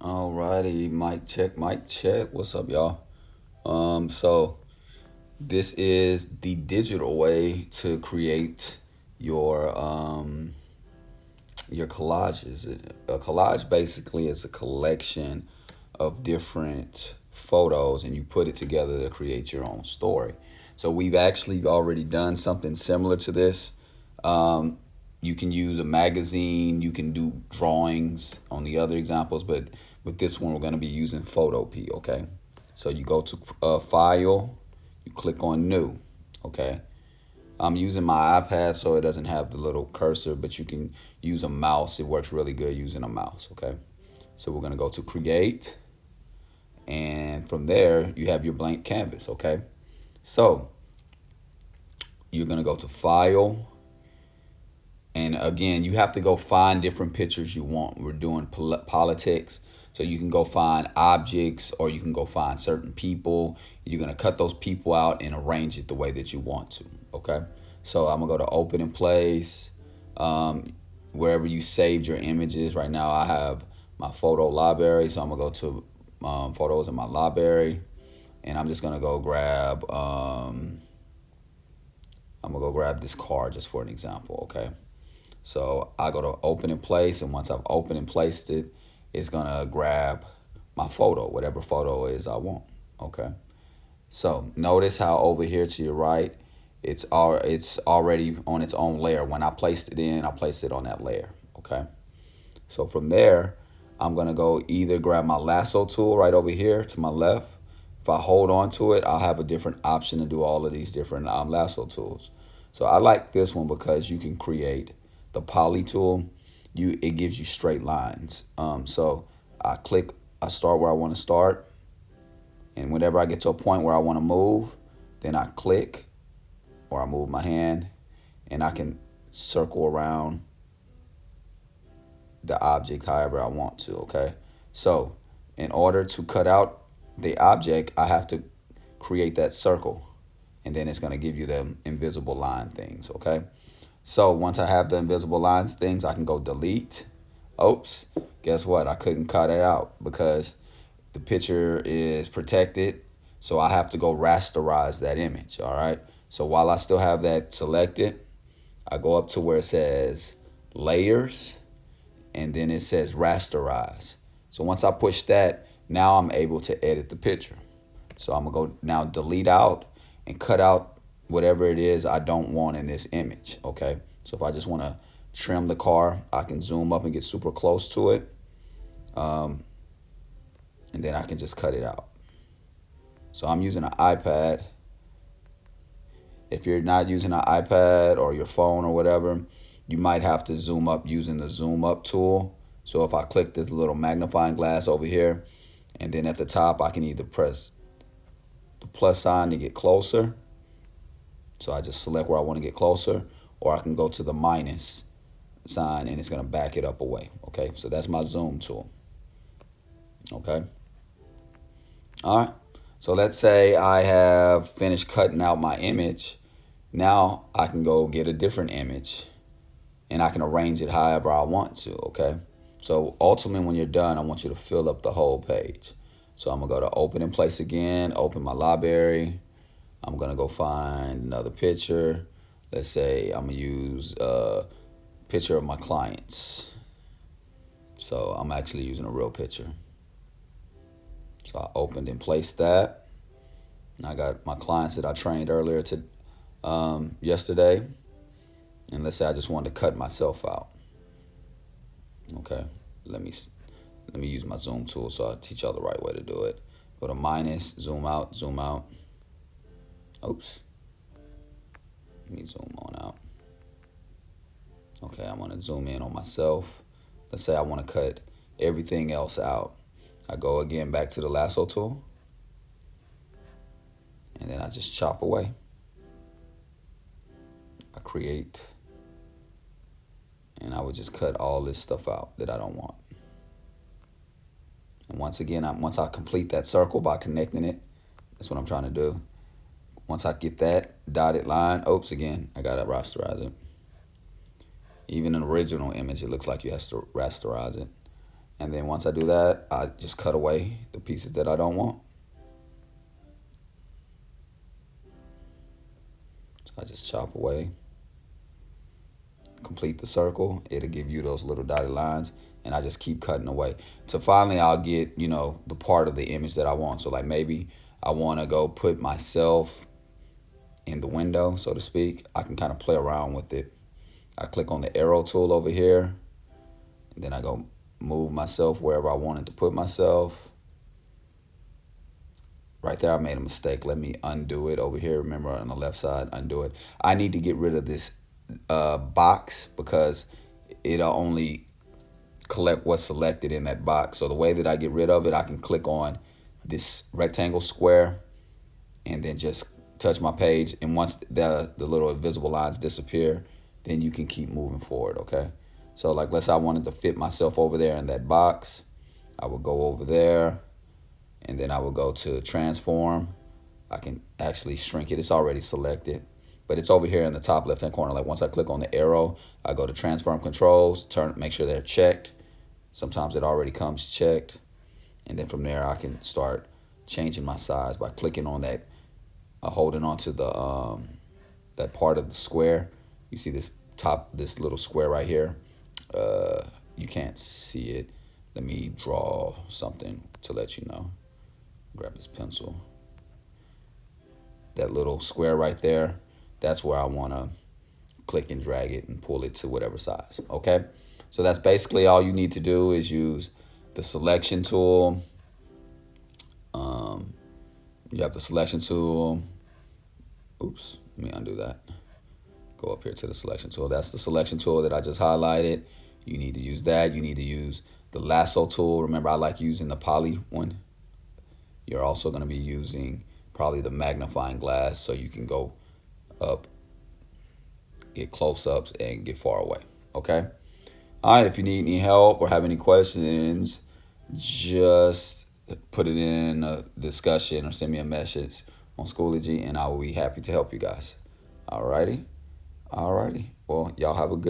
Alrighty, mic check, mic check. What's up, y'all? So this is the digital way to create your collages. A collage basically is a collection of different photos, and you put it together to create your own story. So we've actually already done something similar to this. Um, you can use a magazine, you can do drawings on the other examples, but with this one, we're going to be using Photopea, okay? So you go to File, you click on New, okay? I'm using my iPad, so it doesn't have the little cursor, but you can use a mouse. It works really good using a mouse, okay? So we're going to go to Create, and from there, you have your blank canvas, okay? So you're going to go to File, and again, you have to go find different pictures you want. We're doing politics. So you can go find objects, or you can go find certain people. You're going to cut those people out and arrange it the way that you want to. Okay. So I'm going to go to open in place. Wherever you saved your images. Right now I have my photo library. So I'm going to go to photos in my library. And I'm just going to go grab, I'm going to go grab this card just for an example. Okay. So I go to open in place, and once I've opened and placed it, it's gonna grab my photo, whatever photo it is I want. Okay. So notice how over here to your right, it's already on its own layer. When I placed it in, I placed it on that layer. Okay. So from there, I'm gonna go either grab my lasso tool right over here to my left. If I hold on to it, I'll have a different option to do all of these different lasso tools. So I like this one because you can create the poly tool. It gives you straight lines. So I start where I want to start, and whenever I get to a point where I want to move, then I click, or I move my hand, and I can circle around the object however I want to. Okay. So in order to cut out the object, I have to create that circle, and then it's going to give you the invisible line things. Okay. So once I have the invisible lines things, I can go delete. Oops, guess what? I couldn't cut it out because the picture is protected. So I have to go rasterize that image, all right? So while I still have that selected, I go up to where it says layers, and then it says rasterize. So once I push that, now I'm able to edit the picture. So I'm gonna go now delete out and cut out whatever it is I don't want in this image, okay? So if I just want to trim the car, I can zoom up and get super close to it, and then I can just cut it out. So I'm using an iPad. If you're not using an iPad or your phone or whatever, you might have to zoom up using the zoom up tool. So if I click this little magnifying glass over here, and then at the top I can either press the plus sign to get closer. So I just select where I want to get closer, or I can go to the minus sign and it's going to back it up away. Okay, so that's my zoom tool. Okay. All right. So let's say I have finished cutting out my image. Now I can go get a different image, and I can arrange it however I want to. Okay. So ultimately, when you're done, I want you to fill up the whole page. So I'm going to go to open in place again, open my library. I'm going to go find another picture. Let's say I'm going to use a picture of my clients. So I'm actually using a real picture. So I opened and placed that. And I got my clients that I trained earlier yesterday. And let's say I just wanted to cut myself out. Okay, let me use my zoom tool so I teach y'all the right way to do it. Go to minus, zoom out, zoom out. Oops. Let me zoom on out. Okay, I want to zoom in on myself. Let's say I want to cut everything else out. I go again back to the lasso tool, and then I just chop away. I create, and I would just cut all this stuff out that I don't want. And once again, once I complete that circle by connecting it, that's what I'm trying to do. Once I get that dotted line, oops, again, I got to rasterize it. Even an original image, it looks like you have to rasterize it. And then once I do that, I just cut away the pieces that I don't want. So I just chop away. Complete the circle. It'll give you those little dotted lines. And I just keep cutting away. So finally I'll get, the part of the image that I want. So like maybe I want to go put myself in the window, so to speak. I can kind of play around with it. I click on the arrow tool over here. And then I go move myself wherever I wanted to put myself. Right there, I made a mistake. Let me undo it over here. Remember, on the left side, undo it. I need to get rid of this box because it'll only collect what's selected in that box. So the way that I get rid of it, I can click on this rectangle square and then just touch my page. And once the little invisible lines disappear, then you can keep moving forward, okay? So like, let's say I wanted to fit myself over there in that box. I would go over there and then I would go to transform. I can actually shrink it. It's already selected, but it's over here in the top left-hand corner. Like once I click on the arrow, I go to transform controls, make sure they're checked. Sometimes it already comes checked. And then from there, I can start changing my size by clicking on that, holding onto the that part of the square. You see this little square right here. You can't see it. Let me draw something to let you know. Grab this pencil. That little square right there, that's where I want to click and drag it and pull it to whatever size, okay? So that's basically all you need to do is use the selection tool. You have the selection tool. Oops, let me undo that. Go up here to the selection tool. That's the selection tool that I just highlighted. You need to use that. You need to use the lasso tool. Remember, I like using the poly one. You're also going to be using probably the magnifying glass so you can go up, get close-ups, and get far away, okay? All right, if you need any help or have any questions, just put it in a discussion or send me a message on Schoology, and I will be happy to help you guys. All righty? All righty. Well, y'all have a good